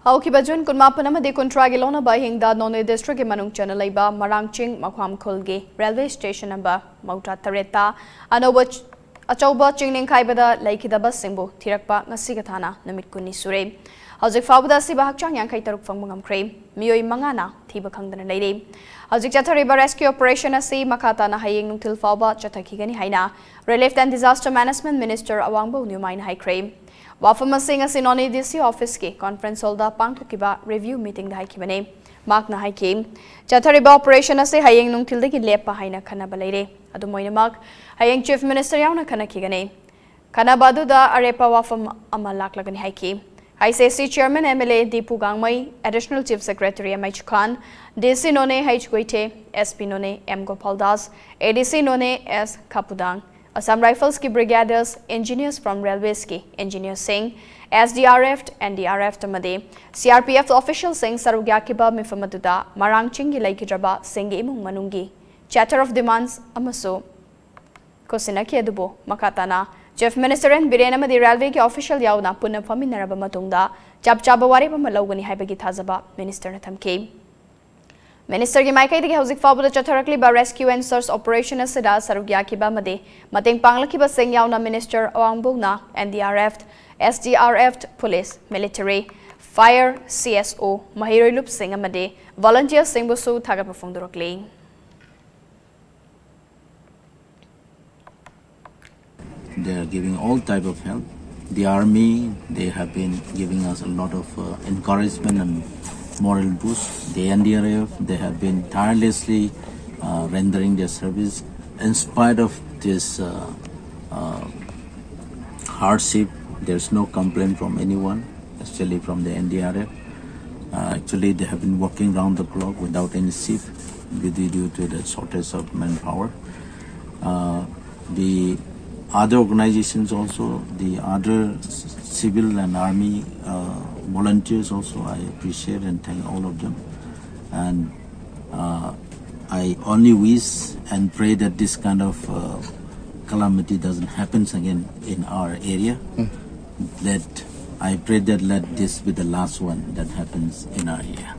Haukiba June Kunmapanama de Contragilona by Hingda None District Manung Channel Leba, Marangching, Makwam Kulgi, Railway Station number Mauta Tareta, Anoba Achoba Ching Ningkhaiba Laikidaba Simbo, Tirakpa, Nasigatana, Namikuni Sure. Hazik Fabda Siba Hakchang Yankaitaruk from Mungam Crane, Mioi Mangana, Thiba Khangdri Leire. Hazik Chatariba Rescue Operation Asi Makatana Haying Nuntil Faba, Chatakigani Haina, Relief and Disaster Management Minister Awangbo Numain High Crane. Wafamasing Asinoni DC Office Ki Conference Holder Pangtukiba Review Meeting the Haikibane, Mark na Haikim. Chatariba Operation Asi Haying Nuntil the Lepa Haina Kanabalere, Adumoina Mark, Haying Chief Minister Yana Kanakigane. Kanabadu da Arepa Wafam Amalak Lagan Haiki. ICC Chairman MLA Deepu Gangmai, Additional Chief Secretary MH Khan, DC None H. Goite, SP None M. Gopaldas, ADC None S. Kapudang, Assam Rifles ki Brigadiers, Engineers from Railways ki Engineer Singh, SDRF, NDRF Tamade, CRPF Official Singh Sarugyakiba Mifamaduda, Marangching Laikidraba, Singh Imung Manungi, Chatter of Demands, Amaso, Kosinaki Adubo, Makatana, Chief Minister and Birenamadi Railway ki official yauna punna faminaraba matungda chap chabawari malawgani haibagi thazaba Minister na thamke. Minister ki maikai digi hauzik fabuda chatharakli ba rescue and search operation asida sarugyakiba made mateng panglakiba sing yauna Minister Awangbogna NDRF, SDRF, Police, Military, Fire, CSO, Mahiroi Lup Singh amade volunteer sing busu thaga performdurokle. They are giving all type of help. The army, they have been giving us a lot of encouragement and moral boost. The NDRF, they have been tirelessly rendering their service. In spite of this hardship, there's no complaint from anyone, especially from the NDRF. Actually, they have been working round the clock without any shift due to the shortage of manpower. The other organizations also, the other civil and army volunteers also, I appreciate and thank all of them. And I only wish and pray that this kind of calamity doesn't happen again in our area. I pray that let this be the last one that happens in our area.